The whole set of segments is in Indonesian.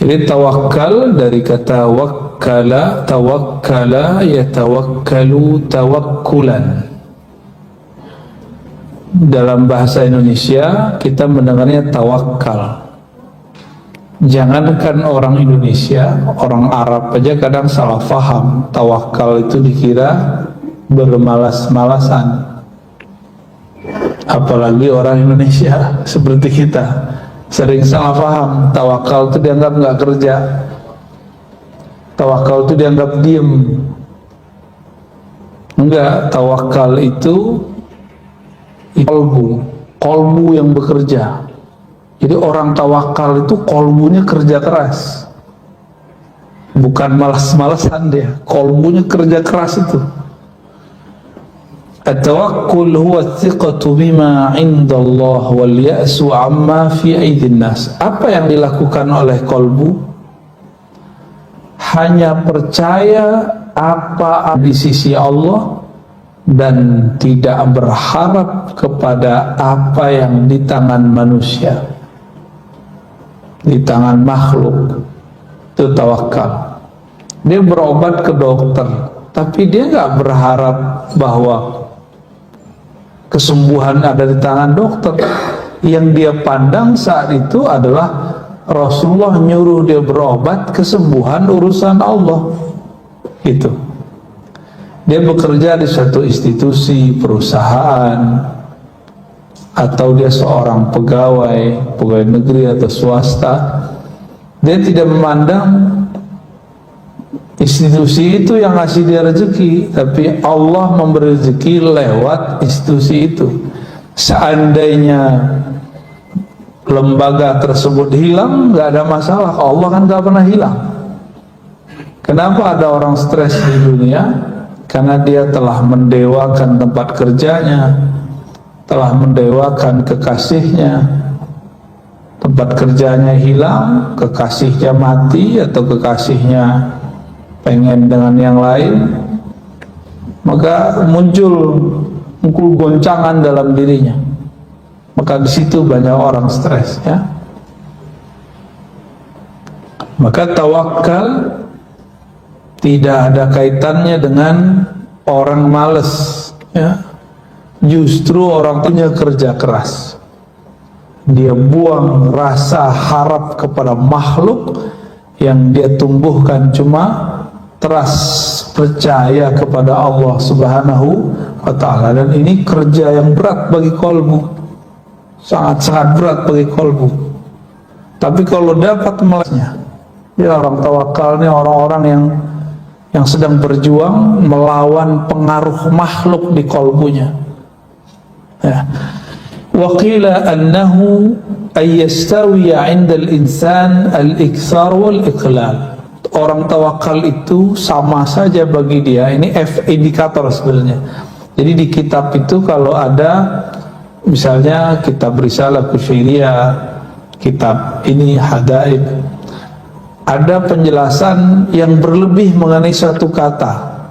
Jadi tawakal dari kata wakkala, tawakkala yatawakkalu tawakkulan. Dalam bahasa Indonesia kita mendengarnya tawakal. Jangankan orang Indonesia, orang Arab aja kadang salah faham. Tawakal itu dikira bermalas-malasan. Apalagi orang Indonesia seperti kita, sering salah paham. Tawakal itu dianggap nggak kerja, tawakal itu dianggap diem. Enggak, tawakal itu kolbu yang bekerja. Jadi orang tawakal itu kolbunya kerja keras, bukan malas-malasan dia, kolbunya kerja keras itu. At-tawakkul huwa thiqatu bima 'inda Allah wal ya'su 'amma fi aidin nas. Apa yang dilakukan oleh kolbu? Hanya percaya apa di sisi Allah dan tidak berharap kepada apa yang di tangan manusia, di tangan makhluk. Itu tawakal. Dia berobat ke dokter, tapi dia nggak berharap bahwa kesembuhan ada di tangan dokter. Yang dia pandang saat itu adalah Rasulullah nyuruh dia berobat, kesembuhan urusan Allah. Itu. Dia bekerja di suatu institusi, perusahaan, atau dia seorang pegawai negeri atau swasta. Dia tidak memandang institusi itu yang ngasih dia rezeki, tapi Allah memberi rezeki lewat institusi itu. Seandainya lembaga tersebut hilang, nggak ada masalah. Allah kan nggak pernah hilang. Kenapa ada orang stres di dunia? Karena dia telah mendewakan tempat kerjanya, telah mendewakan kekasihnya. Tempat kerjanya hilang, kekasihnya mati, atau kekasihnya pengen dengan yang lain, maka muncul goncangan dalam dirinya. Maka di situ banyak orang stres, ya. Maka tawakal tidak ada kaitannya dengan orang malas, ya. Justru orang punya kerja keras. Dia buang rasa harap kepada makhluk, yang dia tumbuhkan cuma trust, percaya kepada Allah Subhanahu wa ta'ala. Dan ini kerja yang berat bagi kolbu, sangat-sangat berat bagi kolbu. Tapi kalau dapat malasnya, ya, orang tawakal ini orang-orang yang sedang berjuang melawan pengaruh makhluk di kolbunya, ya. Wa qila annahu ayyastawiya 'inda al-insan al-iktsar wal-iqlal. Orang tawakal itu sama saja bagi dia. Ini indikator sebenarnya. Jadi di kitab itu kalau ada misalnya kitab Risalah Kusyairiyah, kitab ini Hadaib, ada penjelasan yang berlebih mengenai satu kata.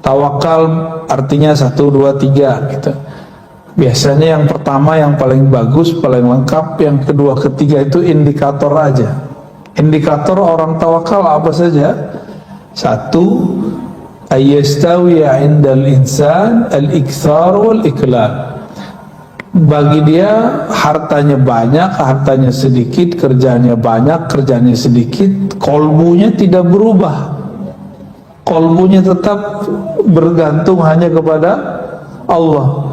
Tawakal artinya 1, 2, 3 gitu. Biasanya yang pertama yang paling bagus, paling lengkap, yang kedua, ketiga itu indikator aja. Indikator orang tawakal apa saja? 1, ayyastawiya 'indal insan al-iktsar wal-iqlal. Bagi dia hartanya banyak, hartanya sedikit, kerjanya banyak, kerjanya sedikit, kolbunya tidak berubah. Kolbunya tetap bergantung hanya kepada Allah.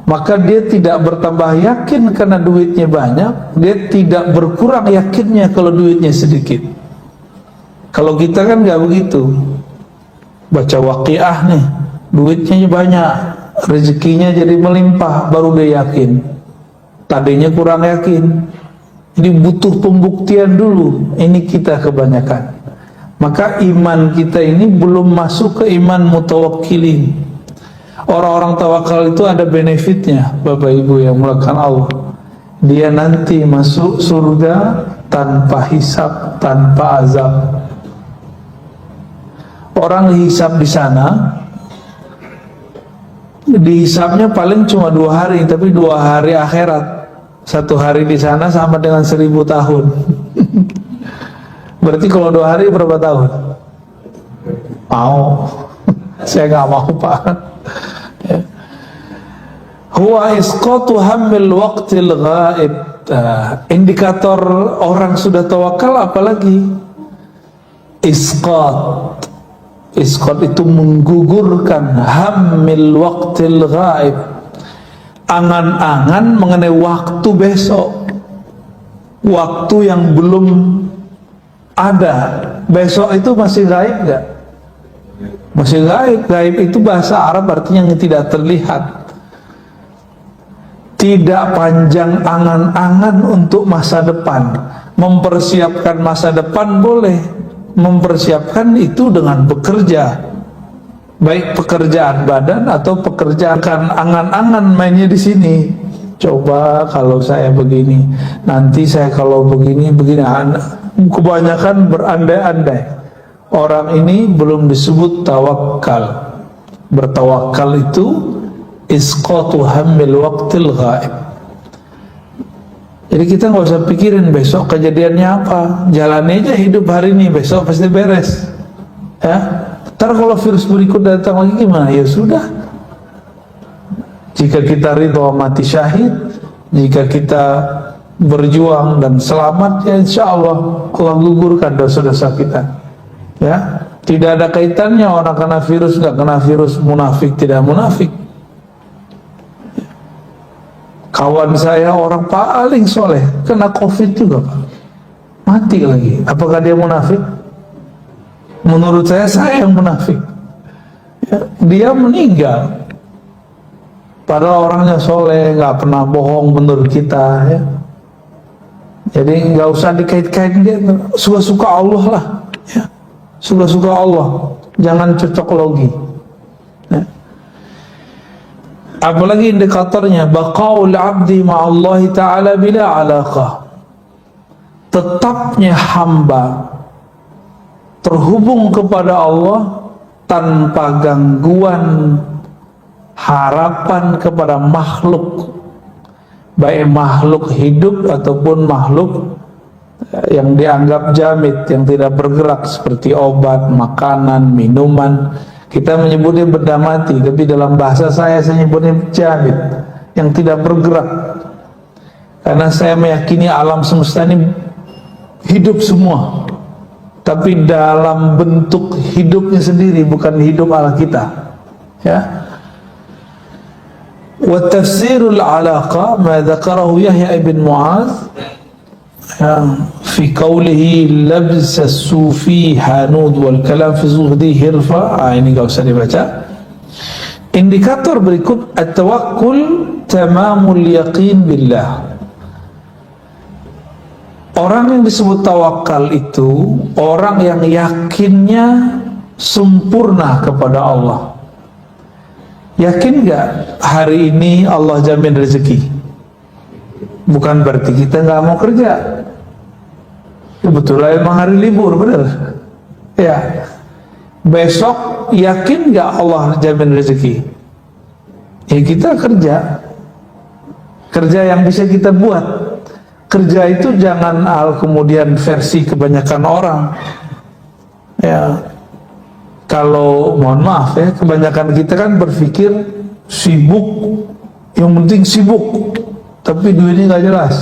Maka dia tidak bertambah yakin karena duitnya banyak, dia tidak berkurang yakinnya kalau duitnya sedikit. Kalau kita kan nggak begitu. Baca Waqiah nih, duitnya banyak, rezekinya jadi melimpah, baru dia yakin. Tadinya kurang yakin. Jadi butuh pembuktian dulu. Ini kita kebanyakan. Maka iman kita ini belum masuk ke iman mutawakkilin. Orang-orang tawakal itu ada benefitnya, Bapak Ibu yang mulakan Allah. Dia nanti masuk surga tanpa hisab, tanpa azab. Orang dihisab di sana, dihisabnya paling cuma 2 hari, tapi 2 hari akhirat. 1 hari di sana sama dengan 1000 tahun. Berarti kalau 2 hari berapa tahun? Mau. Saya nggak mau, Pak. Ya. Huwa isqatu hammil waqtil ghaib. Indikator orang sudah tawakal apalagi? Isqat. Isqat itu menggugurkan hammil waqtil ghaib. Angan-angan mengenai waktu besok. Waktu yang belum ada. Besok itu masih gaib gak? Masih gaib. Gaib itu bahasa Arab artinya yang tidak terlihat. Tidak panjang angan-angan untuk masa depan. Mempersiapkan masa depan boleh. Mempersiapkan itu dengan bekerja. Baik pekerjaan badan atau pekerjaan angan-angan mainnya di sini. Coba kalau saya begini, nanti saya kalau begini. Kebanyakan berandai-andai. Orang ini belum disebut tawakal. Bertawakal itu isqatu hammil waqtil ghaib. Jadi kita nggak usah pikirin besok kejadiannya apa. Jalani aja hidup hari ini, besok pasti beres. Ya, ntar kalau virus berikut datang lagi gimana? Ya sudah. Jika kita ridho mati syahid, jika kita berjuang dan selamat, ya insya Allah Allah gugurkan dosa-dosa kita. Ya, tidak ada kaitannya orang kena virus nggak kena virus, munafik tidak munafik. Kawan saya orang paling soleh kena COVID juga, Pak. Mati lagi. Apakah dia munafik? Menurut saya yang munafik. Ya, dia meninggal. Padahal orangnya soleh, nggak pernah bohong menurut kita. Ya. Jadi nggak usah dikait-kaitin dia. Suka-suka Allah lah. Ya. Suka-suka Allah. Jangan cocok logi. Ya. Apalagi indikatornya baqaul abdi ma'allahi ta'ala bila alaqah. Tetapnya hamba terhubung kepada Allah tanpa gangguan harapan kepada makhluk, baik makhluk hidup ataupun makhluk yang dianggap jamid, yang tidak bergerak seperti obat, makanan, minuman. Kita menyebutnya benda mati, tapi dalam bahasa saya menyebutnya jamid, yang tidak bergerak. Karena saya meyakini alam semesta ini hidup semua, tapi dalam bentuk hidupnya sendiri, bukan hidup ala kita. Ya. Wa tafsirul alaqa ma dzakarahu Yahya ibn Mu'adz fi qawlihi labs as-sufi hanud wal kalam fi zuhdi hirfa. Ini enggak usah dibaca. Indikator berikut at-tawakkul tamamul yaqin billah. Orang yang disebut tawakal itu orang yang yakinnya sempurna kepada Allah. Yakin gak hari ini Allah jamin rezeki? Bukan berarti kita gak mau kerja. Kebetulan emang hari libur, benar? Ya. Besok yakin gak Allah jamin rezeki? Ya kita kerja. Kerja yang bisa kita buat. Kerja itu jangan kemudian versi kebanyakan orang. Ya. Kalau mohon maaf ya, kebanyakan kita kan berpikir sibuk, yang penting sibuk, tapi duitnya nggak jelas.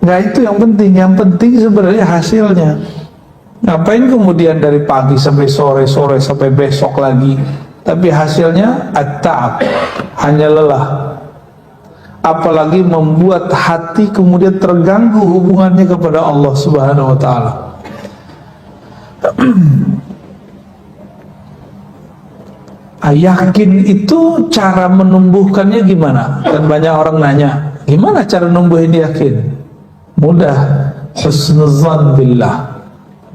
Nggak itu yang penting sebenarnya hasilnya. Ngapain kemudian dari pagi sampai sore sampai besok lagi, tapi hasilnya at-ta'ab, hanya lelah. Apalagi membuat hati kemudian terganggu hubungannya kepada Allah Subhanahu wa Ta'ala. Yakin itu cara menumbuhkannya gimana? Dan banyak orang nanya, gimana cara numbuhin yakin? Mudah, husnuzan billah,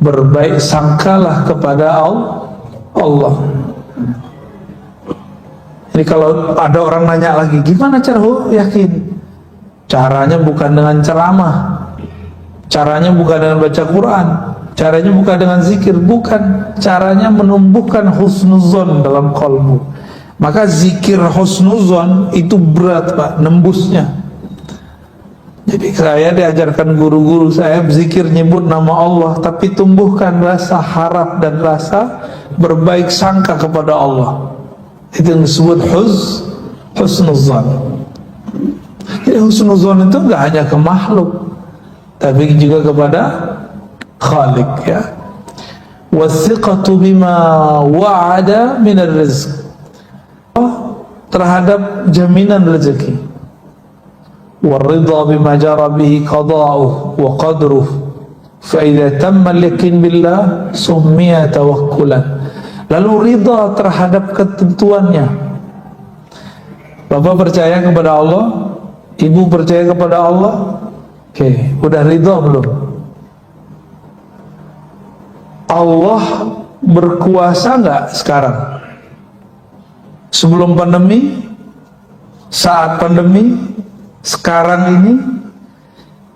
berbaik sangkalah kepada Allah. Jadi kalau ada orang nanya lagi, gimana cara yakin? Caranya bukan dengan ceramah, caranya bukan dengan baca Quran, caranya bukan dengan zikir, bukan. Caranya menumbuhkan husnuzon dalam qalbu. Maka zikir husnuzon itu berat, Pak, nembusnya. Jadi saya diajarkan guru-guru saya berzikir nyebut nama Allah, tapi tumbuhkan rasa harap dan rasa berbaik sangka kepada Allah. Itu yang disebut husnuzan. Jadi husnuzan itu enggak hanya ke makhluk, tapi juga kepada Khalik, ya. Wathiqatu bima wa'ada minar rizq, terhadap jaminan rezeki. Waridha bima jara bihi qada'uh wa qadruh, fa idza tamma al-yakin billah summiya tawakkulan. Lalu ridha terhadap ketentuannya. Bapak percaya kepada Allah, ibu percaya kepada Allah, oke, udah ridha belum? Allah berkuasa nggak sekarang? Sebelum pandemi, saat pandemi, sekarang ini,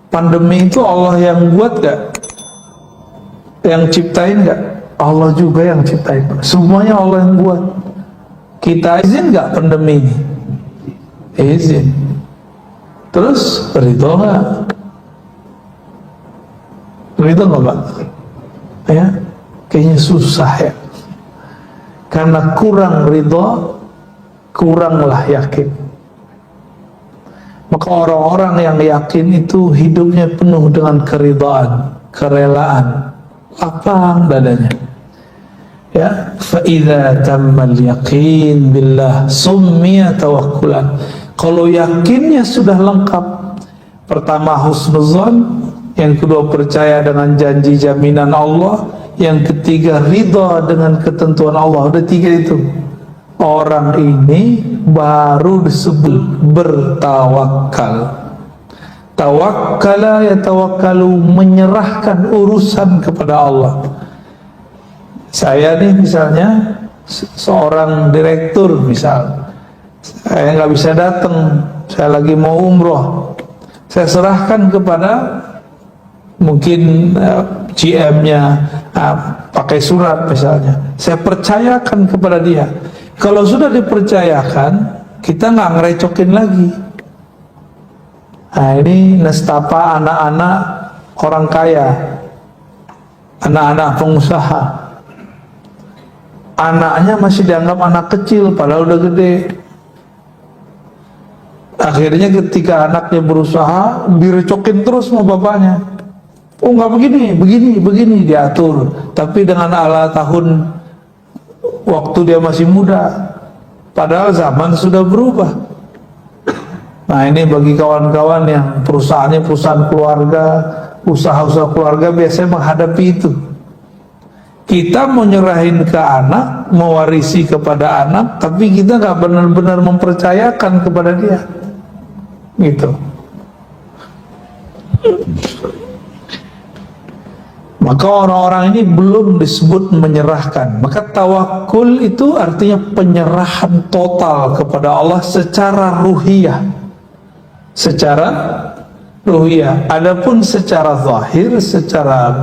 pandemi itu Allah yang buat gak? Yang ciptain gak? Allah juga yang ciptain. Semuanya Allah yang buat. Kita izin gak pandemi ini? Izin. Terus ridho gak? Ridho gak, Pak? Ya, kayaknya susah ya. Karena kurang ridho, kuranglah yakin. Maka orang-orang yang yakin itu hidupnya penuh dengan keridhaan, kerelaan, lapang dadanya. Ya, fa idza tammal yaqin billah summiya tawakkulan. Kalau yakinnya sudah lengkap, pertama husnuzan, yang kedua percaya dengan janji jaminan Allah, yang ketiga ridha dengan ketentuan Allah. Udah tiga itu. Orang ini baru disebut bertawakal. Tawakkala yatawakkalu, menyerahkan urusan kepada Allah. Saya nih misalnya seorang direktur, misal saya nggak bisa datang, saya lagi mau umroh, saya serahkan kepada mungkin GM-nya, pakai surat misalnya, saya percayakan kepada dia. Kalau sudah dipercayakan, kita nggak ngerecokin lagi. Nah, ini nestapa anak-anak orang kaya, anak-anak pengusaha. Anaknya masih dianggap anak kecil, padahal udah gede. Akhirnya ketika anaknya berusaha, direcokin terus sama bapaknya. Oh nggak begini diatur. Tapi dengan ala tahun waktu dia masih muda, padahal zaman sudah berubah. Nah ini bagi kawan-kawan yang perusahaannya perusahaan keluarga, usaha-usaha keluarga biasanya menghadapi itu. Kita mau nyerahin ke anak, mewarisi kepada anak, tapi kita nggak benar-benar mempercayakan kepada dia, gitu. Maka orang-orang ini belum disebut menyerahkan. Maka tawakul itu artinya penyerahan total kepada Allah secara ruhiyah. Secara ruhiyah. Adapun secara zahir, secara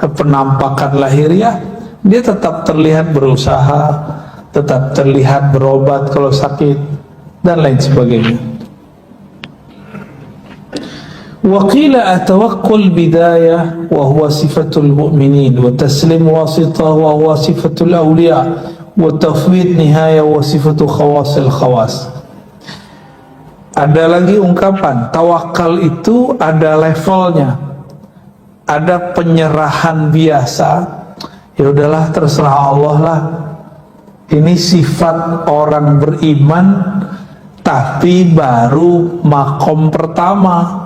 penampakan lahiriah, dia tetap terlihat berusaha, tetap terlihat berobat kalau sakit, dan lain sebagainya. وقيل التوكل بداية وهو صفة المؤمنين، وتسليم واسطة وهو صفة الأولياء، وتفويض نهاية وصفة خواص الخواص. Ada lagi ungkapan tawakal itu ada levelnya, ada penyerahan biasa. Ya udahlah, terserah Allah lah. Ini sifat orang beriman, tapi baru makom pertama.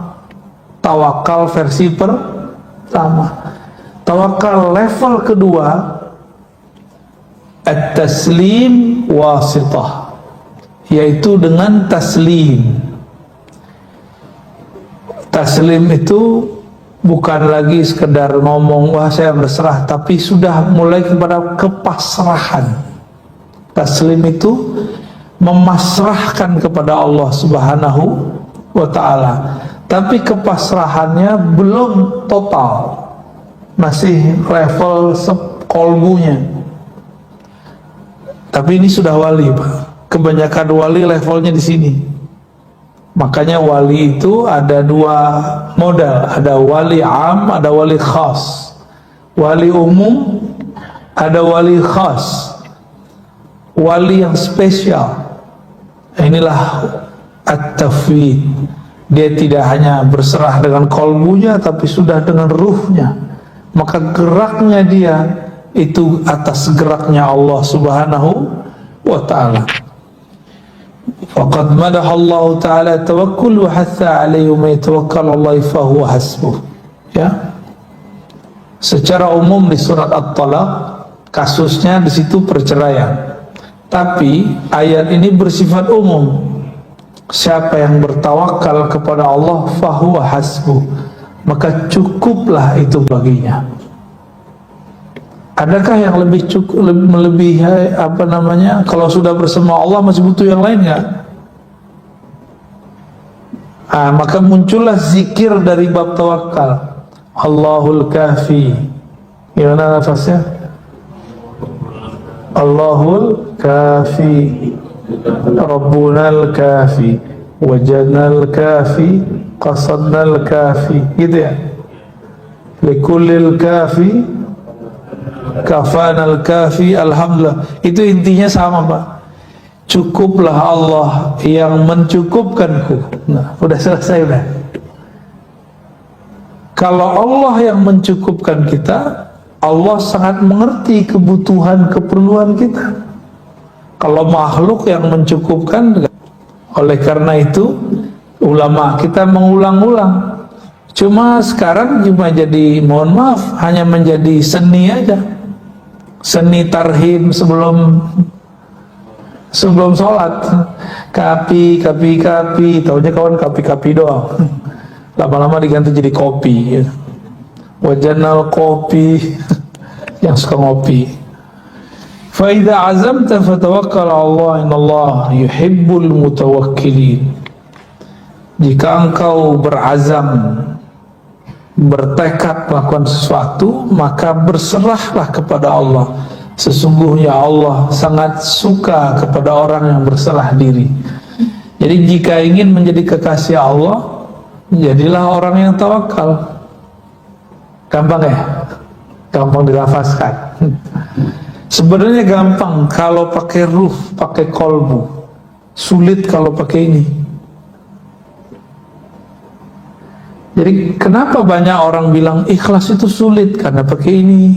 Tawakal versi pertama. Tawakal level kedua, at-taslim wasitah, yaitu dengan taslim. Taslim itu bukan lagi sekedar ngomong wah saya berserah, tapi sudah mulai kepada kepasrahan. Taslim itu memasrahkan kepada Allah Subhanahu wa ta'ala. Tapi kepasrahannya belum total, masih level kolbunya. Tapi ini sudah wali, Pak. Kebanyakan wali levelnya di sini. Makanya wali itu ada dua model, ada wali am, ada wali khas. Wali umum, ada wali khas, wali yang spesial. Inilah at-tafwid. Dia tidak hanya berserah dengan kolbunya, tapi sudah dengan ruhnya. Maka geraknya dia itu atas geraknya Allah Subhanahu wa ta'ala. Faqad madaha Allah ta'ala tawakkul wa hatha alaihi man yatawakkal Allah fahuwa hasbuh. Ya. Secara umum di surat At-Talaq kasusnya di situ perceraian. Tapi ayat ini bersifat umum. Siapa yang bertawakal kepada Allah fahuwa hasbuh, maka cukuplah itu baginya. Adakah yang lebih cukup, melebihi apa namanya? Kalau sudah bersama Allah masih butuh yang lain nggak? Maka muncullah zikir dari bab tawakal. Allahul Kafi. Gimana nafasnya? Allahul Kafi, Rabbunal Kafi, Wajadnal Kafi, Qasadnal Kafi. Gitu ya. Likullil Kafi, Kafanal Kafi, Alhamdulillah. Itu intinya sama, Pak. Cukuplah Allah yang mencukupkanku. Nah, udah selesai udah. Kalau Allah yang mencukupkan kita, Allah sangat mengerti kebutuhan keperluan kita. Kalau makhluk yang mencukupkan, oleh karena itu ulama kita mengulang-ulang. Cuma sekarang cuma jadi, mohon maaf, hanya menjadi seni aja. Seni tarhim sebelum sholat. Kapi, taunya kawan kapi doang. Lama-lama diganti jadi kopi. Wajanal kopi yang suka ngopi. Fa idza azamta fatawakkal 'ala Allah, innallaha yuhibbul mutawakkilin. Jika engkau berazam, bertekad melakukan sesuatu, maka berserahlah kepada Allah. Sesungguhnya Allah sangat suka kepada orang yang berserah diri. Jadi jika ingin menjadi kekasih Allah, jadilah orang yang tawakal. Gampang ya? Gampang dilafazkan. Sebenarnya gampang kalau pakai ruh, pakai kolbu. Sulit kalau pakai ini. Jadi kenapa banyak orang bilang ikhlas itu sulit? Karena pakai ini.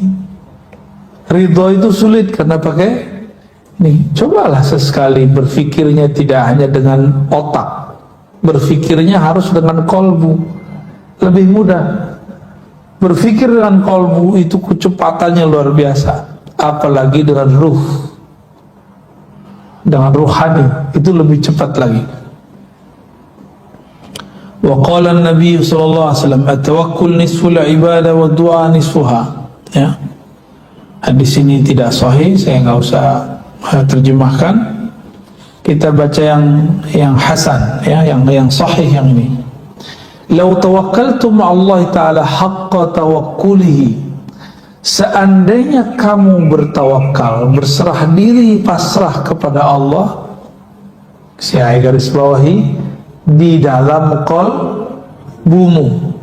Ridho itu sulit karena pakai ini. Cobalah sesekali berfikirnya tidak hanya dengan otak. Berfikirnya harus dengan kolbu. Lebih mudah. Berfikir dengan kolbu itu kecepatannya luar biasa. Apalagi dengan ruh, dengan ruhani, itu lebih cepat lagi. Wa qala an-nabiy sallallahu alaihi wasallam, at-tawakkul nisful ibadah wa du'a nisfuha. Ya. Hadis ini tidak sahih, saya nggak usah terjemahkan. Kita baca yang hasan, ya, yang sahih yang ini. Lau tawakkaltum Allah Ta'ala haqqa tawakkulihi, seandainya kamu bertawakal, berserah diri, pasrah kepada Allah, saya garis bawahi, di dalam qalbumu,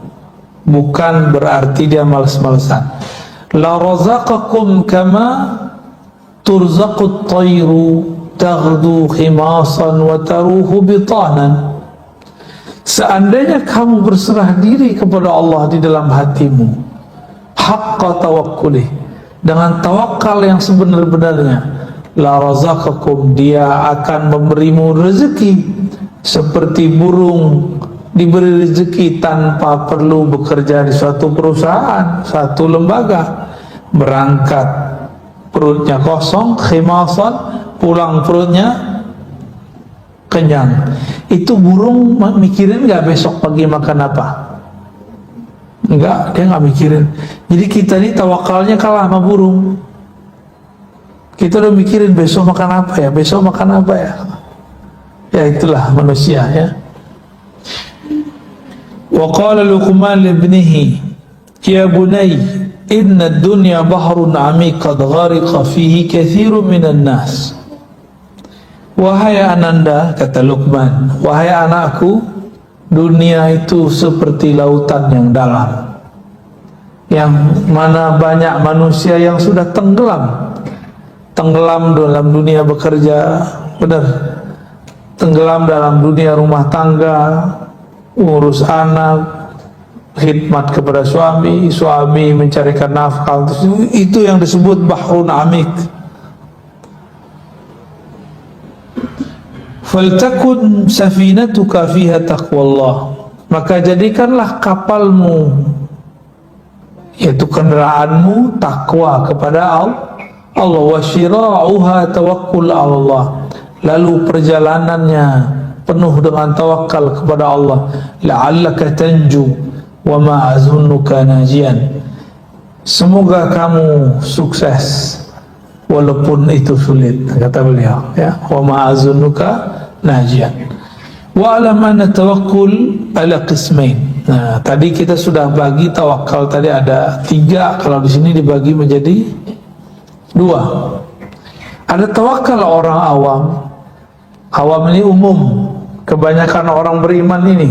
bukan berarti dia malas-malasan. La razaqakum kama turzaqut tayru taghdu khimasan wa taruhu bitanan. Seandainya kamu berserah diri kepada Allah di dalam hatimu, haqqa tawakkuli, dengan tawakal yang sebenar-benarnya, la razaqakum, dia akan memberimu rezeki seperti burung diberi rezeki tanpa perlu bekerja di suatu perusahaan, satu lembaga. Berangkat perutnya kosong, khimasan, pulang perutnya kenyang. Itu burung mikirin nggak besok pagi makan apa? Enggak, dia nggak mikirin. Jadi kita ini tawakalnya kalah sama burung. Kita udah mikirin besok makan apa ya, besok makan apa ya. Ya itulah manusia ya. Wa qala Luqman li ibnihi, ya bunay, inna ad-dunya bahrun 'amiq qad ghariqa fihi katsirun minan nas. Wahai Ananda, kata Luqman, wahai anakku, dunia itu seperti lautan yang dalam, yang mana banyak manusia yang sudah tenggelam dalam dunia bekerja, benar, tenggelam dalam dunia rumah tangga, urus anak, khidmat kepada suami mencarikan nafkah. Itu yang disebut bahrun amik. Faltakun safinatuka fiha taqwallah, maka jadikanlah kapalmu, yaitu kendaraanmu, takwa kepada Allah, wa syira'uha tawakkul Allah, lalu perjalanannya penuh dengan tawakal kepada Allah. La'allaka tanju wa ma azunnuka najian, semoga kamu sukses walaupun itu sulit, kata beliau, ya, wa ma azunnuka najian. Wa alam anna tawakkul ala qismain. Nah, tadi kita sudah bagi tawakal tadi ada 3, kalau di sini dibagi menjadi 2. Ada tawakal orang awam. Awam ini umum, kebanyakan orang beriman ini.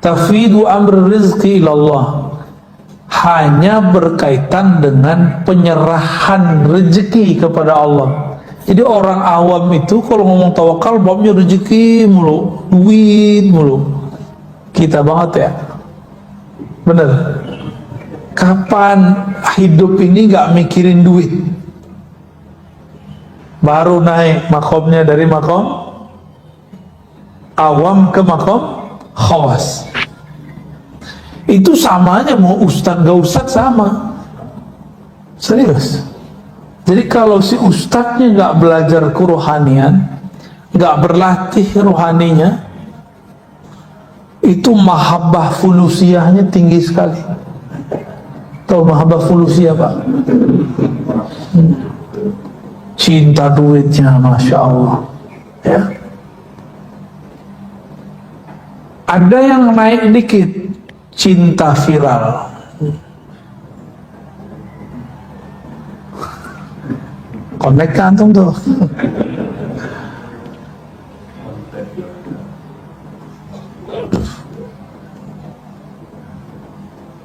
Tafidu amr rizqi ilallah, hanya berkaitan dengan penyerahan rezeki kepada Allah. Jadi orang awam itu kalau ngomong tawakal bobnya rezeki mulu, duit mulu. Kita banget ya, bener. Kapan hidup ini gak mikirin duit? Baru naik makomnya dari makom awam ke makom khawas. Itu samanya mau ustadz gak ustadz sama. Serius. Jadi kalau si ustadznya gak belajar kerohanian, gak berlatih rohaninya, itu mahabbah fulusiyahnya tinggi sekali. Tahu mahabbah fulusiyah, Pak? Cinta duitnya, Masya Allah, ya. Ada yang naik dikit, cinta viral. Connect kantung tuh.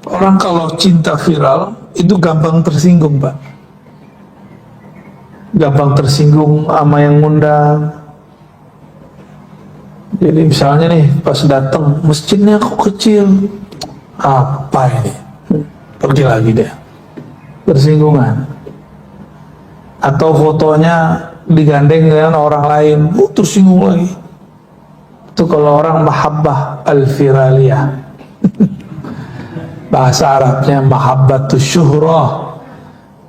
Orang kalau cinta viral itu gampang tersinggung, Pak. Gampang tersinggung sama yang ngundang. Jadi misalnya nih pas datang masjidnya kok kecil, apa ini? Pergi lagi deh, tersinggungan. Atau fotonya digandeng dengan orang lain, tersinggung lagi. Itu kalau orang mahabbah al-viraliyah. Bahasa Arabnya mahabbatus syuhrah,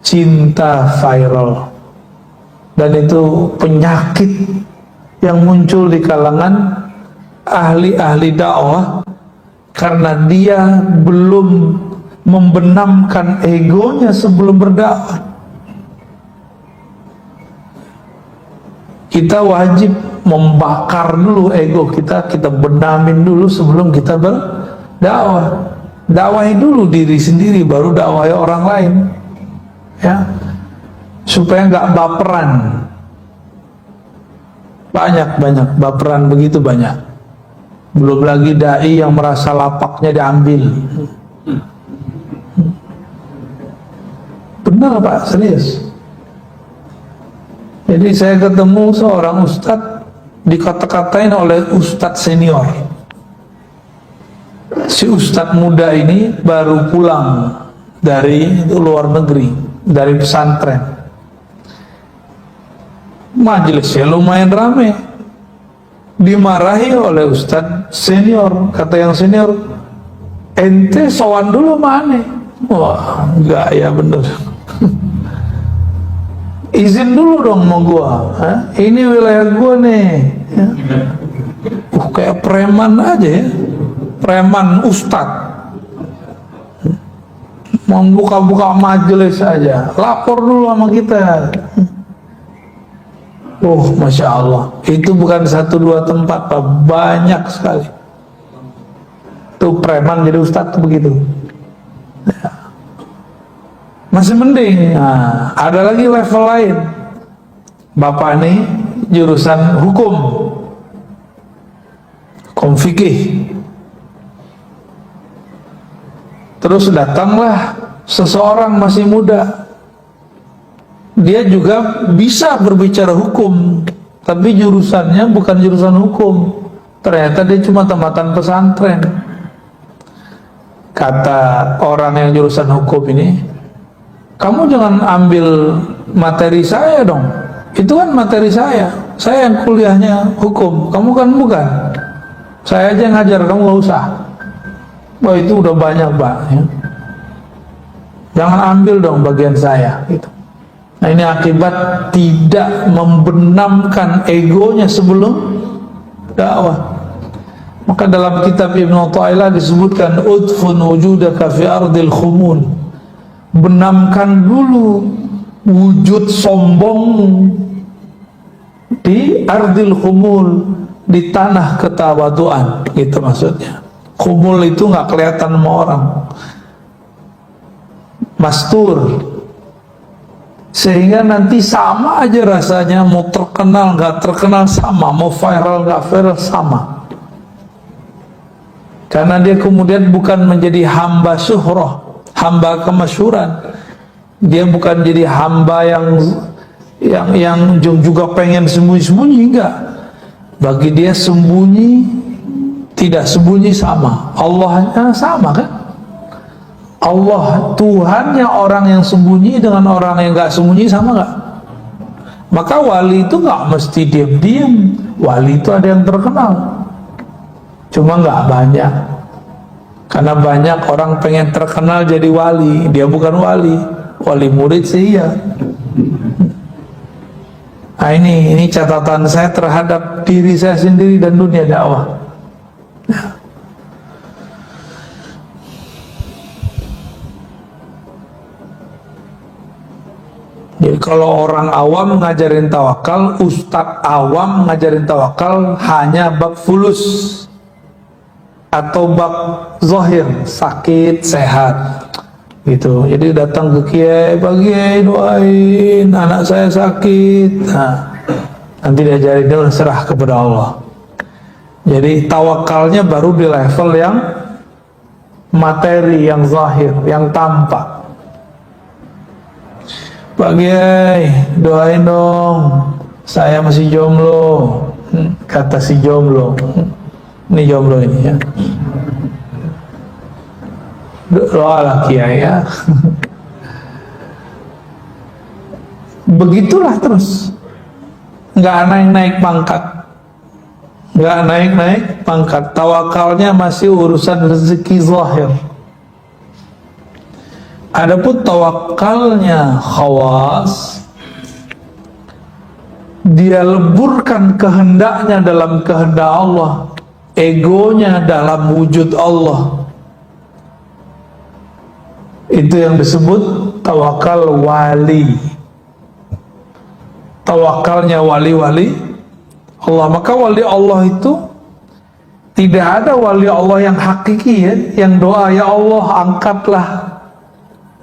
cinta viral. Dan itu penyakit yang muncul di kalangan ahli-ahli dakwah karena dia belum membenamkan egonya sebelum berdakwah. Kita wajib membakar dulu ego kita, kita benamin dulu sebelum kita berdakwah. Dakwahi dulu diri sendiri, baru dakwahi orang lain, ya, supaya nggak baperan. Banyak baperan begitu banyak. Belum lagi dai yang merasa lapaknya diambil. Benar, Pak, serius. Jadi saya ketemu seorang ustadz dikata-katain oleh ustadz senior. Si ustadz muda ini baru pulang dari luar negeri, dari pesantren. Majelisnya lumayan rame. Dimarahi oleh ustadz senior. Kata yang senior, ente sowan dulu mana? Wah, enggak ya, bener. Izin dulu dong sama gua, ini wilayah gua nih, ya. Kayak preman aja ya, preman ustad, mau buka-buka majelis aja, lapor dulu sama kita. Masya Allah, itu bukan 1-2 tempat, Pak, banyak sekali. Tuh preman jadi ustad tuh begitu. Ya. Masih mending. Nah, ada lagi level lain. Bapak nih jurusan hukum fikih. Terus datanglah seseorang masih muda, dia juga bisa berbicara hukum, tapi jurusannya bukan jurusan hukum. Ternyata dia cuma tamatan pesantren. Kata orang yang jurusan hukum ini, kamu jangan ambil materi saya dong, itu kan materi saya yang kuliahnya hukum, kamu kan bukan. Saya aja ngajar, kamu gak usah. Wah, itu udah banyak, Pak, ya. Jangan ambil dong bagian saya gitu. Nah, ini akibat tidak membenamkan egonya sebelum dakwah. Maka dalam kitab Ibnu Athaillah disebutkan, udfun wujudaka fi ardil khumun. Benamkan dulu wujud sombong di ardil khumul, di tanah ketawaduan, gitu maksudnya. Khumul itu nggak kelihatan sama orang, mastur, sehingga nanti sama aja rasanya, mau terkenal nggak terkenal sama, mau viral nggak viral sama. Karena dia kemudian bukan menjadi hamba syuhrah, hamba kemasyhuran. Dia bukan jadi hamba yang juga pengen sembunyi-sembunyi, enggak. Bagi dia sembunyi tidak sembunyi sama, Allahnya sama kan? Allah Tuhannya orang yang sembunyi dengan orang yang enggak sembunyi sama enggak? Maka wali itu enggak mesti diam-diam. Wali itu ada yang terkenal, cuma enggak banyak. Karena banyak orang pengen terkenal jadi wali, dia bukan wali. Wali murid sih ya. Nah, ini catatan saya terhadap diri saya sendiri dan dunia dakwah. Jadi kalau orang awam ngajarin tawakal, ustadz awam ngajarin tawakal hanya bab fulus atau bab zahir, sakit, sehat gitu. Jadi datang ke kiai, Pak Kiai doain anak saya sakit. Nah, nanti diajarin, dia serah kepada Allah. Jadi tawakalnya baru di level yang materi, yang zahir, yang tampak. Pak Kiai doain dong, saya masih jomblo. Kata si jomblo, ini jomblo ini ya, doalah Kiai ya. Begitulah terus, nggak naik-naik pangkat, nggak naik-naik pangkat. Tawakalnya masih urusan rezeki zahir. Adapun tawakalnya khawas, dia leburkan kehendaknya dalam kehendak Allah, egonya dalam wujud Allah. Itu yang disebut tawakal wali. Tawakalnya wali-wali Allah. Maka wali Allah itu tidak ada wali Allah yang hakiki ya, yang doa ya Allah angkatlah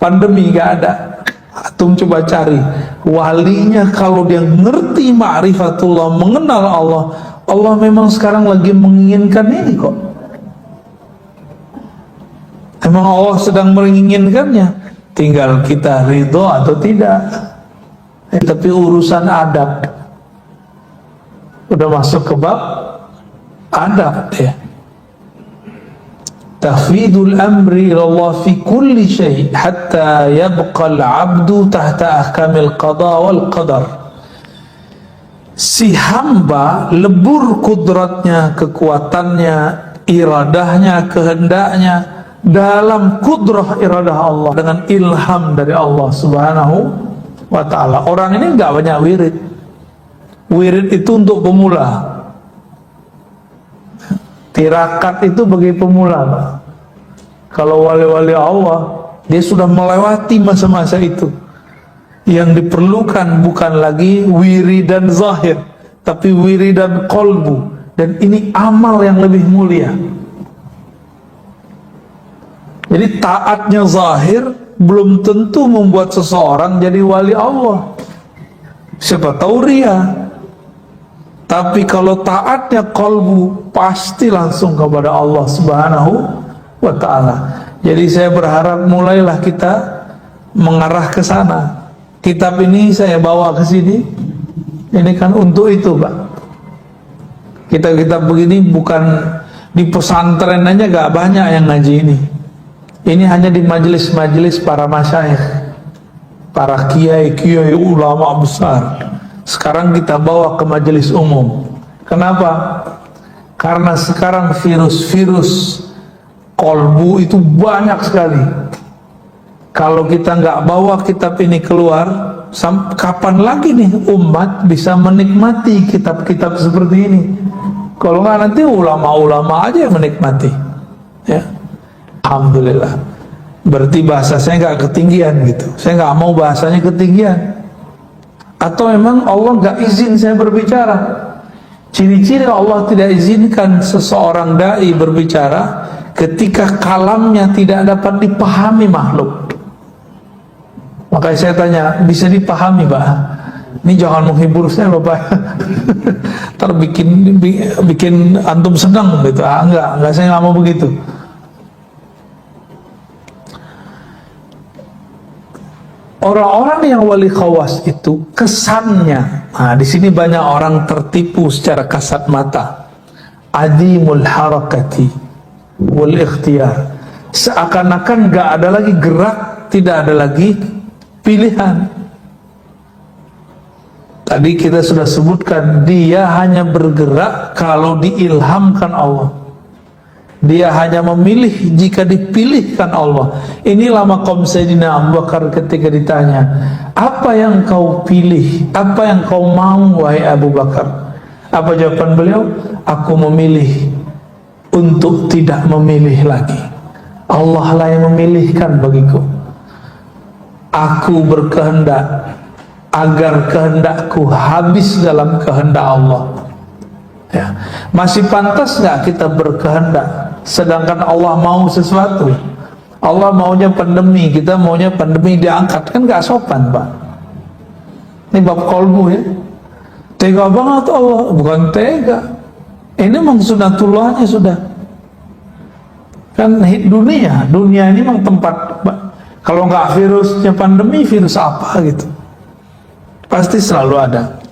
pandemi, gak ada. Atum coba cari walinya, kalau dia ngerti ma'rifatullah, mengenal Allah, Allah memang sekarang lagi menginginkan ini kok. Emang Allah sedang menginginkannya, tinggal kita ridho atau tidak. Tapi urusan adab udah masuk ke bab adab ya. Tafwidul amri ilallah fi kulli syai' hatta yabqa al-'abdu tahta ahkamil qada wal qadar. Si hamba lebur kudratnya, kekuatannya, iradahnya, kehendaknya dalam kudrah iradah Allah, dengan ilham dari Allah Subhanahu wa ta'ala. Orang ini enggak banyak wirid. Wirid itu untuk pemula. Tirakat itu bagi pemula, Pak. Kalau wali-wali Allah, dia sudah melewati masa-masa itu. Yang diperlukan bukan lagi wiridan zahir, tapi wiridan qalbu. Dan ini amal yang lebih mulia. Jadi taatnya zahir belum tentu membuat seseorang jadi wali Allah. Siapa tahu ria. Tapi kalau taatnya kolbu, pasti langsung kepada Allah Subhanahu wa ta'ala. Jadi saya berharap mulailah kita mengarah ke sana. Kitab ini saya bawa ke sini, ini kan untuk itu, Pak. Kitab-kitab begini bukan di pesantren aja, gak banyak yang ngaji ini. Ini hanya di majelis-majelis para masyayikh, para kiai-kiai ulama besar. Sekarang kita bawa ke majelis umum. Kenapa? Karena sekarang virus-virus kolbu itu banyak sekali. Kalau kita nggak bawa kitab ini keluar, kapan lagi nih umat bisa menikmati kitab-kitab seperti ini? Kalau nggak, nanti ulama-ulama aja yang menikmati. Ya, alhamdulillah. Berarti bahasa saya nggak ketinggian gitu. Saya nggak mau bahasanya ketinggian. Atau memang Allah nggak izin saya berbicara? Ciri-ciri Allah tidak izinkan seseorang dai berbicara ketika kalamnya tidak dapat dipahami makhluk. Makanya saya tanya, bisa dipahami, Pak? Ini jangan menghibur saya loh, Pak. Ntar bikin antum senang gitu. Enggak, saya nggak mau begitu. Orang-orang yang wali khawas itu kesannya, nah di sini banyak orang tertipu secara kasat mata. Adimul harakati wal ikhtiyar, seakan-akan nggak ada lagi gerak, tidak ada lagi pilihan. Tadi kita sudah sebutkan, dia hanya bergerak kalau diilhamkan Allah. Dia hanya memilih jika dipilihkan Allah. Inilah maqam Sayyidina Abu Bakar ketika ditanya, apa yang kau pilih? Apa yang kau mau, wahai Abu Bakar? Apa jawaban beliau? Aku memilih untuk tidak memilih lagi. Allah lah yang memilihkan bagiku. Aku berkehendak agar kehendakku habis dalam kehendak Allah. Ya. Masih pantas nggak kita berkehendak sedangkan Allah mau sesuatu? Allah maunya pandemi, kita maunya pandemi diangkat, kan nggak sopan, Pak. Ini bab kolbu ya. Tega banget Allah, bukan tega. Ini memang sunatullahnya sudah. Kan dunia ini memang tempat, kalau nggak virusnya pandemi, virus apa gitu? Pasti selalu ada.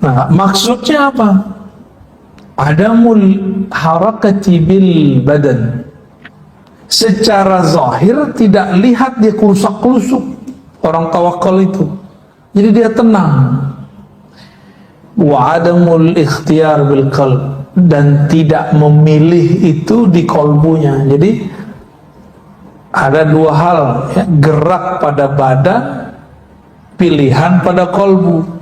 Nah, maksudnya apa? Adamul harakati bil badan. Secara zahir tidak lihat dia kelusak-kelusuk. Orang tawakal itu. Jadi dia tenang. Wa adamul ikhtiyar bil qalb, dan tidak memilih itu di kolbunya. Jadi ada dua hal, ya, gerak pada badan, pilihan pada kolbu.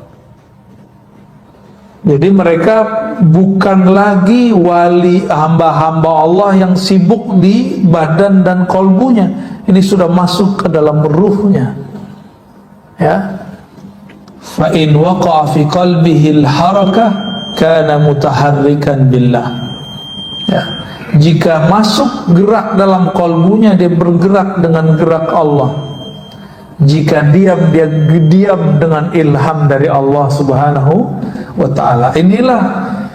Jadi mereka bukan lagi wali hamba-hamba Allah yang sibuk di badan dan kolbunya. Ini sudah masuk ke dalam ruhnya. Ya. Fa in waqa'a fi qalbihi al-harakah kana mutaharrikan billah. Ya. Jika masuk gerak dalam kolbunya, dia bergerak dengan gerak Allah. Jika diam, dia diam dengan ilham dari Allah Subhanahu wa ta'ala. Inilah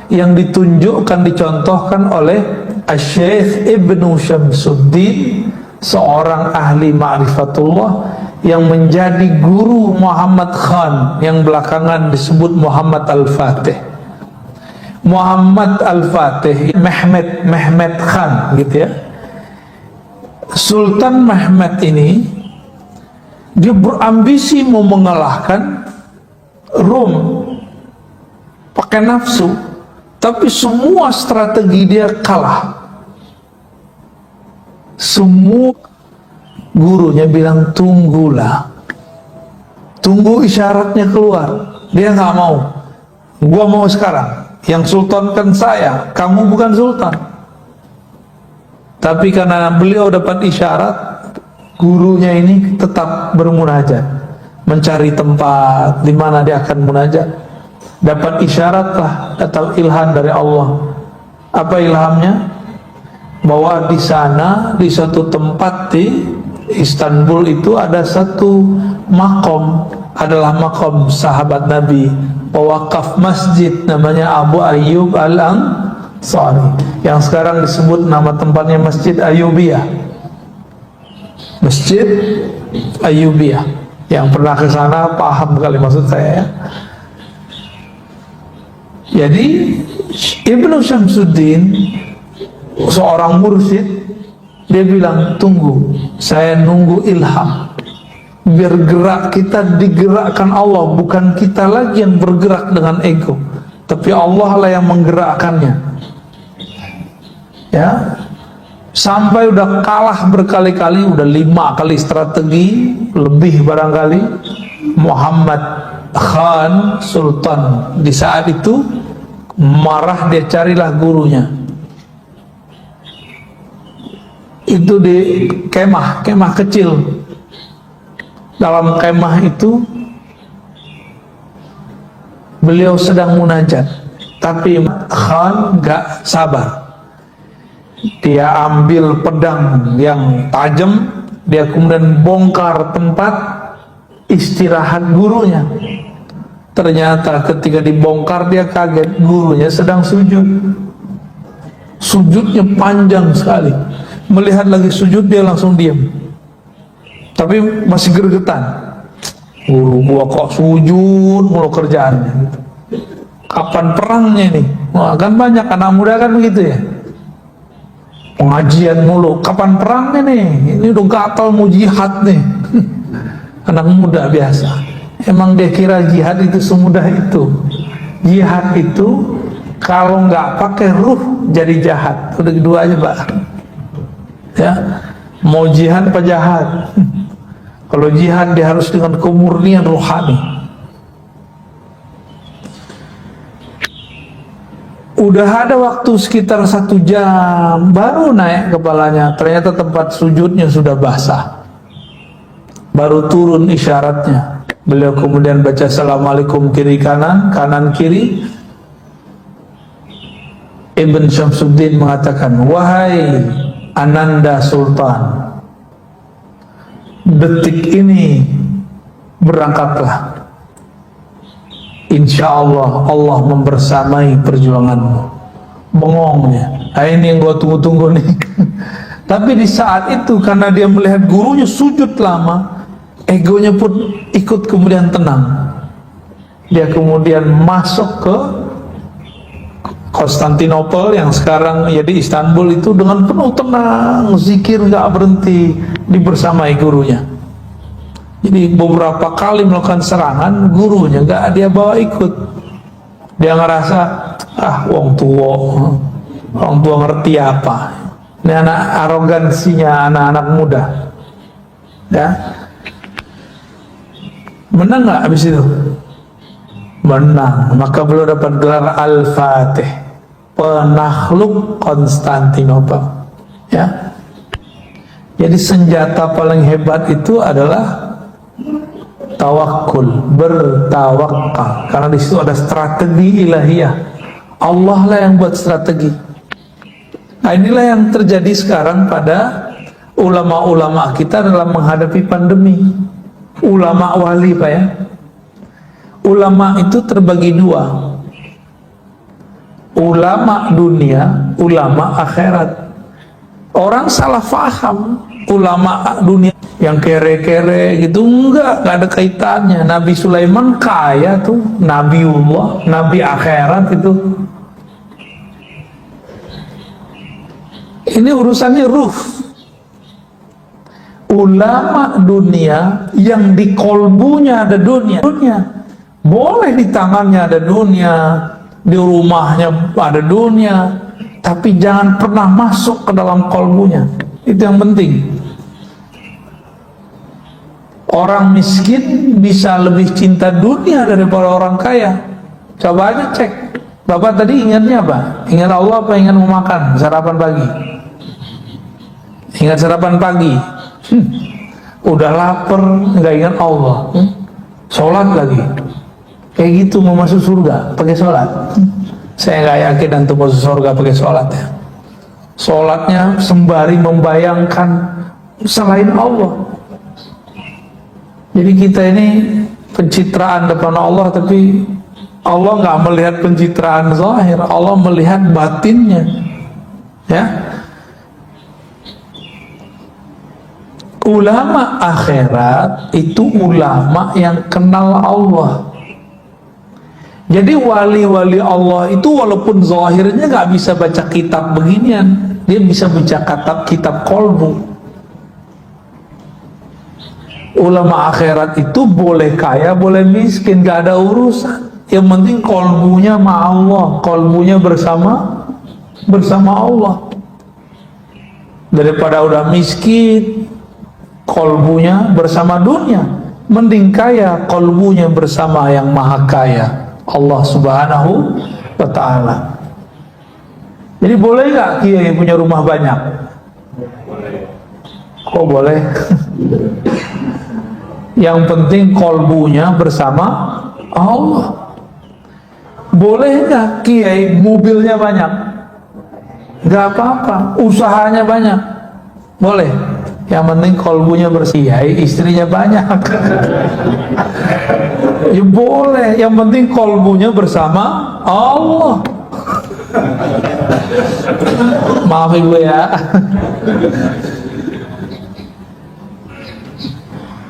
yang ditunjukkan, dicontohkan oleh Asy-Syaikh Ibnu Syamsuddin, seorang ahli ma'rifatullah yang menjadi guru Muhammad Khan yang belakangan disebut Muhammad Al-Fatih. Muhammad Al-Fatih, Mehmet Khan gitu ya. Sultan Mehmet ini dia berambisi mau mengalahkan Rom pakai nafsu, tapi semua strategi dia kalah. Semua gurunya bilang tunggulah, tunggu isyaratnya keluar. Dia nggak mau. Gua mau sekarang. Yang sultan kan saya, kamu bukan sultan. Tapi karena beliau dapat isyarat, gurunya ini tetap bermunajat, mencari tempat di mana dia akan munajat. Dapat isyarat lah atau ilham dari Allah. Apa ilhamnya? Bahwa di sana, di suatu tempat di Istanbul itu ada satu makom, adalah makom sahabat Nabi, pewakaf masjid namanya Abu Ayyub Al-Ansari, yang sekarang disebut nama tempatnya Masjid Ayyubiyah. Masjid Ayyubiyah, yang pernah ke sana paham kali maksud saya ya. Jadi Ibnu Syamsuddin, seorang mursyid, dia bilang, tunggu, saya nunggu ilham, biar gerak kita digerakkan Allah, bukan kita lagi yang bergerak dengan ego, tapi Allah lah yang menggerakkannya. Ya, sampai udah kalah berkali-kali, udah 5 kali strategi lebih barangkali, Muhammad Khan Sultan di saat itu marah, dia carilah gurunya. Itu di kemah kecil. Dalam kemah itu beliau sedang munajat, tapi Khan gak sabar. Dia ambil pedang yang tajam, dia kemudian bongkar tempat istirahat gurunya. Ternyata ketika dibongkar dia kaget, gurunya sedang sujud. Sujudnya panjang sekali. Melihat lagi sujud, dia langsung diam, tapi masih gergetan. Guru gua kok sujud mulu kerjaannya gitu. Kapan perangnya nih? Wah, kan banyak anak muda kan begitu ya, pengajian mulu, kapan perangnya nih? Ini udah gatal mau jihad nih. Anak muda biasa. Emang dia kira jihad itu semudah itu? Jihad itu kalau nggak pakai ruh jadi jahat. Udah kedua aja Pak. Ya, mau jihad apa jahat? Kalau jihad dia harus dengan kemurnian rohani. Udah ada waktu sekitar 1 jam baru naik kepalanya, ternyata tempat sujudnya sudah basah. Baru turun isyaratnya. Beliau kemudian baca assalamualaikum kiri kanan, kanan kiri. Ibn Syamsuddin mengatakan, wahai Ananda Sultan, detik ini berangkatlah. Insya Allah Allah membersamai perjuanganmu. Bengongnya, ini yang gua tunggu-tunggu nih. Tapi di saat itu karena dia melihat gurunya sujud lama, egonya pun ikut kemudian tenang. Dia kemudian masuk ke Konstantinopel yang sekarang ya di Istanbul itu dengan penuh tenang, zikir nggak berhenti, dibersamai gurunya. Jadi beberapa kali melakukan serangan, gurunya nggak dia bawa ikut. Dia ngerasa orang tua ngerti apa. Ini anak arogansinya anak-anak muda. Ya, menang nggak habis itu? Menang. Maka beliau dapat gelar Al-Fatih, penakluk Konstantinopel. Ya. Jadi senjata paling hebat itu adalah tawakul, bertawakal. Karena di situ ada strategi ilahiyah. Allah lah yang buat strategi. Nah, inilah yang terjadi sekarang pada ulama-ulama kita dalam menghadapi pandemi. Ulama wali Pak ya. Ulama itu terbagi 2. Ulama dunia, ulama akhirat. Orang salah faham ulama dunia yang kere-kere gitu, enggak ada kaitannya. Nabi Sulaiman kaya tuh, Nabiullah, Nabi akhirat itu. Ini urusannya ruh. Ulama dunia yang di kolbunya ada dunia. Boleh di tangannya ada dunia, di rumahnya ada dunia, tapi jangan pernah masuk ke dalam kolbunya. Itu yang penting. Orang miskin bisa lebih cinta dunia daripada orang kaya. Coba aja cek. Bapak tadi ingatnya apa? Ingat Allah apa ingat mau makan sarapan pagi? Ingat sarapan pagi. Udah lapar, nggak ingat Allah. Sholat lagi. Kayak gitu mau masuk surga pakai sholat. Saya nggak yakin antum masuk surga pakai sholat ya. Sholatnya sembari membayangkan selain Allah. Jadi kita ini pencitraan depan Allah, tapi Allah nggak melihat pencitraan zahir, Allah melihat batinnya. Ya, ulama akhirat itu ulama yang kenal Allah. Jadi wali-wali Allah itu walaupun zahirnya nggak bisa baca kitab beginian, dia bisa baca kitab kolbu. Ulama akhirat itu boleh kaya, boleh miskin, gak ada urusan. Yang penting kolbunya sama Allah, kolbunya bersama Allah. Daripada udah miskin, kolbunya bersama dunia, mending kaya, kolbunya bersama yang maha kaya, Allah subhanahu wa ta'ala. Jadi boleh gak kiai punya rumah banyak? Kok boleh? Yang penting kolbunya bersama Allah. Boleh nggak kiai mobilnya banyak? Nggak apa-apa, usahanya banyak. Boleh. Yang penting kolbunya bersih. Kiai istrinya banyak. Ya boleh. Yang penting kolbunya bersama Allah. Maaf ibu ya.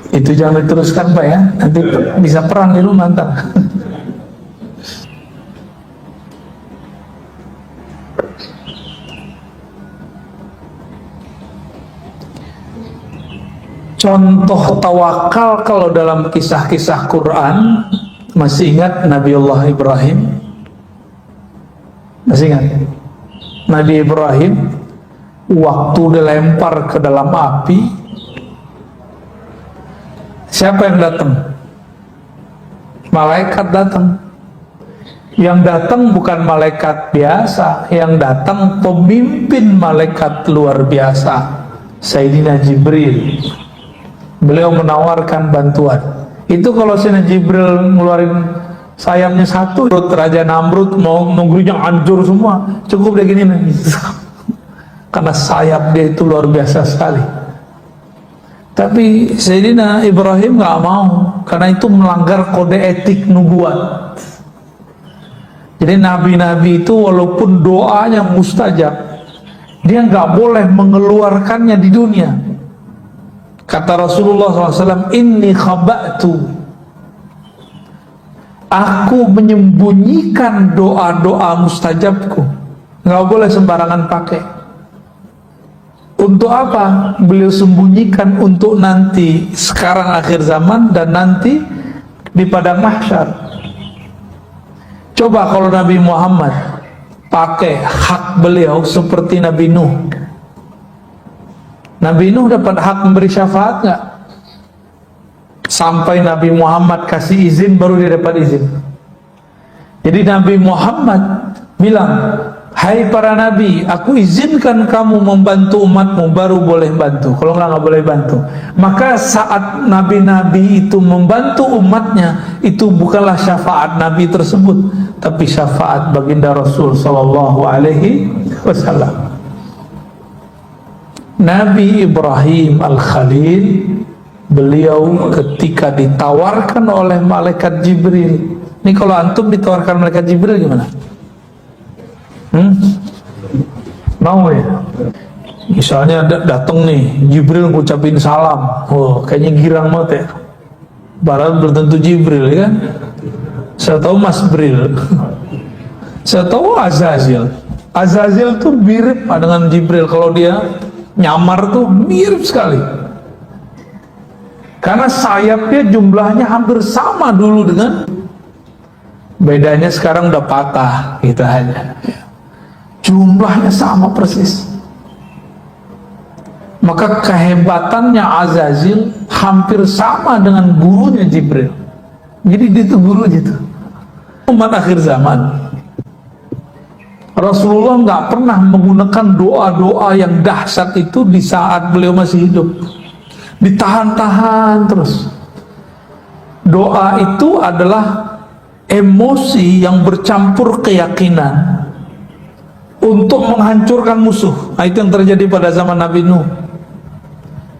Itu jangan diteruskan Pak ya, nanti bisa perang di rumah ntar. Contoh tawakal kalau dalam kisah-kisah Quran, masih ingat Nabiullah Ibrahim? Masih ingat? Nabi Ibrahim waktu dilempar ke dalam api, siapa yang datang? Malaikat datang. Yang datang bukan malaikat biasa, yang datang pemimpin malaikat luar biasa, Sayyidina Jibril. Beliau menawarkan bantuan. Itu kalau Sayyidina Jibril ngeluarin sayapnya satu, Raja Namrud mau negerinya hancur semua, cukup dia gini nih. Karena sayap dia itu luar biasa sekali. Tapi Sayyidina Ibrahim nggak mau, karena itu melanggar kode etik nubuat. Jadi nabi-nabi itu walaupun doanya mustajab, dia nggak boleh mengeluarkannya di dunia. Kata Rasulullah SAW, inni khaba'tu, aku menyembunyikan doa-doa mustajabku, nggak boleh sembarangan pakai. Untuk apa? Beliau sembunyikan untuk nanti, sekarang akhir zaman dan nanti di padang mahsyar. Coba kalau Nabi Muhammad pakai hak beliau seperti Nabi Nuh. Nabi Nuh dapat hak memberi syafaat nggak? Sampai Nabi Muhammad kasih izin baru dia dapat izin. Jadi Nabi Muhammad bilang, hai para nabi, aku izinkan kamu membantu umatmu, baru boleh bantu. Kalau nggak boleh bantu. Maka saat nabi-nabi itu membantu umatnya, itu bukanlah syafaat nabi tersebut, tapi syafaat baginda Rasul Sallallahu Alaihi Wasallam. Nabi Ibrahim Al-Khalil, beliau ketika ditawarkan oleh malaikat Jibril. Ini kalau antum ditawarkan malaikat Jibril gimana? Mau ya? Misalnya datang nih Jibril ngucapin salam, oh kayaknya girang banget ya. Barang belum tentu Jibril ya kan? Saya tahu Mas Bril, saya tahu Azazil. Azazil tuh mirip dengan Jibril, kalau dia nyamar tuh mirip sekali. Karena sayapnya jumlahnya hampir sama dulu dengan, bedanya sekarang udah patah gitu aja. Jumlahnya sama persis. Maka kehebatannya Azazil hampir sama dengan gurunya Jibril. Jadi dia itu gurunya itu. Umat akhir zaman, Rasulullah nggak pernah menggunakan doa-doa yang dahsyat itu di saat beliau masih hidup. Ditahan-tahan terus. Doa itu adalah emosi yang bercampur keyakinan untuk menghancurkan musuh. Nah, itu yang terjadi pada zaman Nabi Nuh.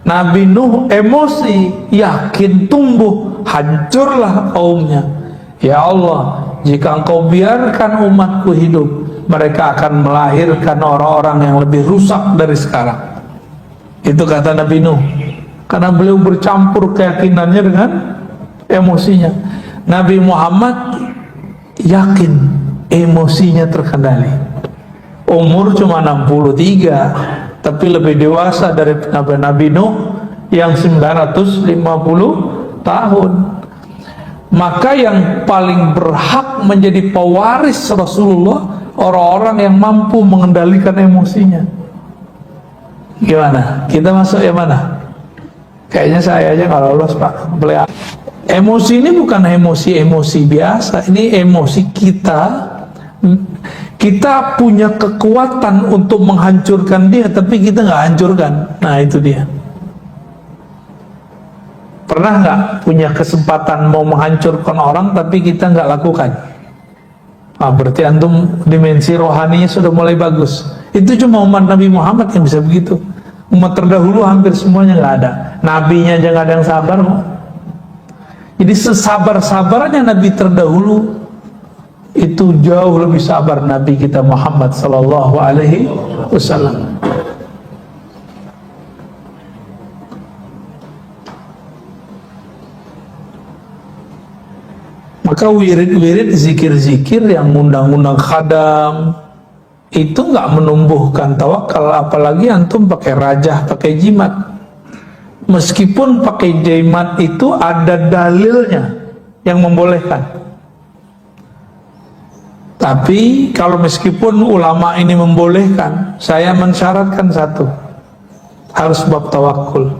Nabi Nuh emosi, yakin tumbuh, hancurlah kaumnya. Ya Allah, jika engkau biarkan umatku hidup, mereka akan melahirkan orang-orang yang lebih rusak dari sekarang. Itu kata Nabi Nuh, karena beliau bercampur keyakinannya dengan emosinya. Nabi Muhammad yakin emosinya terkendali. Umur cuma 63, tapi lebih dewasa dari Nabi Nuh yang 950 tahun. Maka yang paling berhak menjadi pewaris Rasulullah orang-orang yang mampu mengendalikan emosinya. Gimana? Kita masuk yang mana? Kayaknya saya aja kalau lolos, Pak. Emosi ini bukan emosi biasa. Ini emosi kita. Kita punya kekuatan untuk menghancurkan dia, tapi kita nggak hancurkan. Nah, itu dia. Pernah nggak punya kesempatan mau menghancurkan orang, tapi kita nggak lakukan? Berarti antum dimensi rohaninya sudah mulai bagus. Itu cuma umat Nabi Muhammad yang bisa begitu. Umat terdahulu hampir semuanya nggak ada. Nabinya aja nggak ada yang sabar kok. Jadi sesabar-sabarnya Nabi terdahulu, itu jauh lebih sabar Nabi kita Muhammad sallallahu alaihi wasallam. Maka wirid-wirid, zikir-zikir yang undang-undang khadam itu nggak menumbuhkan tawakal, apalagi antum pakai rajah, pakai jimat. Meskipun pakai jimat itu ada dalilnya yang membolehkan. Tapi kalau meskipun ulama ini membolehkan, saya mensyaratkan satu, harus bab tawakul.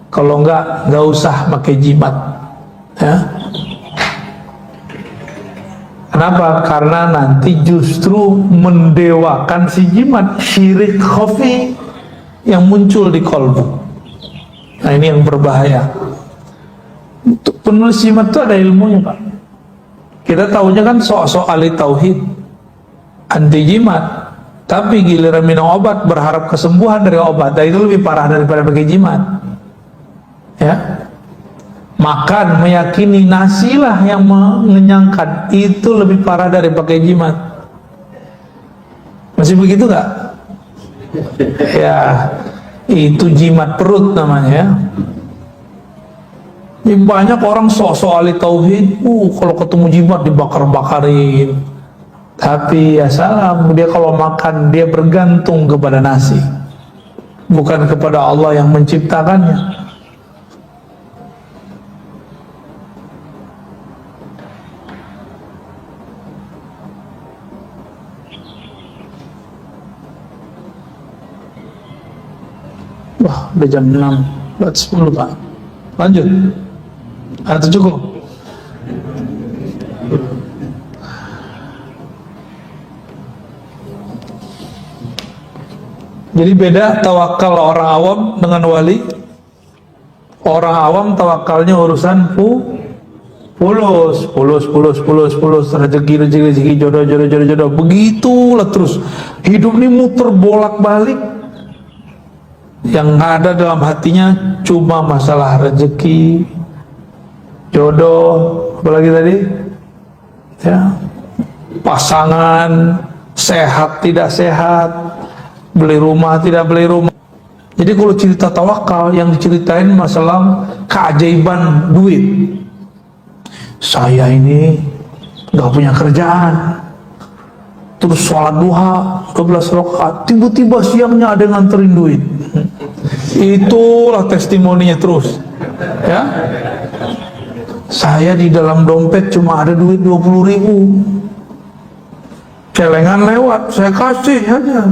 Kalau nggak usah pakai jimat, ya. Kenapa? Karena nanti justru mendewakan si jimat, syirik khafi yang muncul di kolbu. Nah, ini yang berbahaya. Untuk penulis jimat itu ada ilmunya, Pak. Kita tahunya kan sok-sok ahli tauhid, anti jimat, tapi giliran minum obat berharap kesembuhan dari obat, dan itu lebih parah daripada pakai jimat. Ya. Makan, meyakini nasilah yang mengenyangkan, itu lebih parah dari pakai jimat. Masih begitu gak? Ya, itu jimat perut namanya, ya. Ini banyak orang sok-sok ahli tauhid, kalau ketemu jimat dibakar-bakarin. Tapi ya salam, dia kalau makan dia bergantung kepada nasi, bukan kepada Allah yang menciptakannya. Wah, udah jam 6, buat 10, Pak. Lanjut. Atau cukup? Jadi beda tawakal orang awam dengan wali. Orang awam tawakalnya urusan pulus, rezeki, jodoh. Begitulah terus. Hidup ini muter bolak-balik. Yang ada dalam hatinya cuma masalah rezeki, jodoh, apalagi tadi, ya, pasangan, sehat tidak sehat, beli rumah tidak beli rumah. Jadi kalau cerita tawakal yang diceritain masalah keajaiban duit. Saya ini nggak punya kerjaan, terus sholat duha 12 rakaat, tiba-tiba siangnya ada yang nganterin duit. Itulah testimoninya terus, ya. Saya di dalam dompet cuma ada duit 20.000, celengan lewat, saya kasih aja,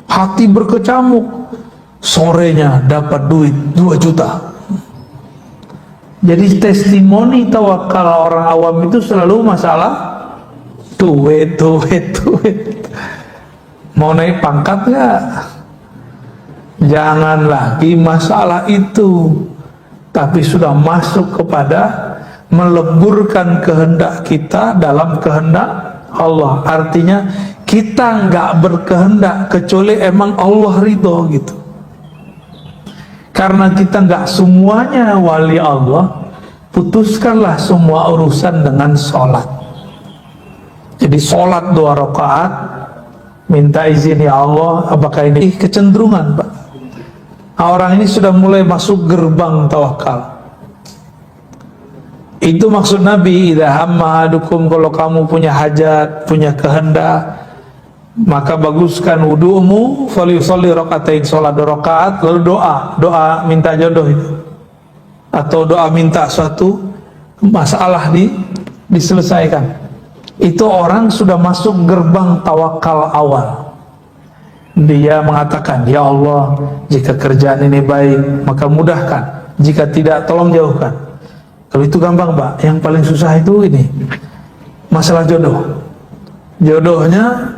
hati berkecamuk. Sorenya dapat duit 2 juta. Jadi testimoni tawakal orang awam itu selalu masalah duit. Mau naik pangkat nggak? Jangan lagi masalah itu, tapi sudah masuk kepada meleburkan kehendak kita dalam kehendak Allah. Artinya kita nggak berkehendak kecuali emang Allah ridho gitu. Karena kita nggak semuanya wali Allah, putuskanlah semua urusan dengan sholat. Jadi sholat 2 rakaat, minta izin ya Allah, apakah ini kecenderungan Pak? Orang ini sudah mulai masuk gerbang tawakal. Itu maksud Nabi, idza hamma ahadukum, kalau kamu punya hajat, punya kehendak, maka baguskan wudu'mu, falyusolli rakatain, sholat 2 rakaat, lalu doa minta jodoh itu, atau doa minta suatu masalah diselesaikan. Itu orang sudah masuk gerbang tawakal awal. Dia mengatakan, ya Allah, jika kerjaan ini baik maka mudahkan, jika tidak tolong jauhkan. Kalau itu gampang Pak, yang paling susah itu ini masalah jodoh. Jodohnya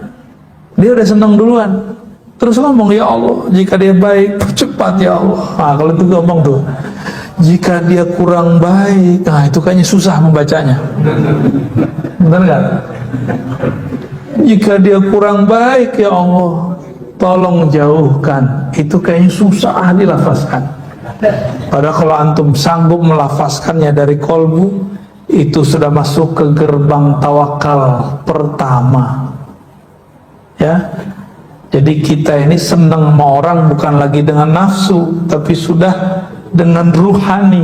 dia udah senang duluan, terus ngomong ya Allah, jika dia baik cepat ya Allah. Nah, kalau itu ngomong tuh, jika dia kurang baik, nah itu kayaknya susah membacanya. Benar nggak? Jika dia kurang baik ya Allah, tolong jauhkan. Itu kayaknya susah dilafazkan. Padahal kalau antum sanggup melafazkannya dari kolbu, itu sudah masuk ke gerbang tawakal pertama. Ya, jadi kita ini senang sama orang bukan lagi dengan nafsu, tapi sudah dengan ruhani.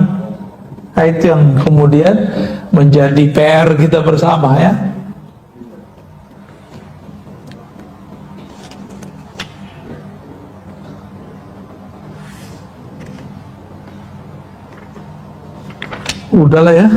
Nah, itu yang kemudian menjadi PR kita bersama ya. Udahlah ya.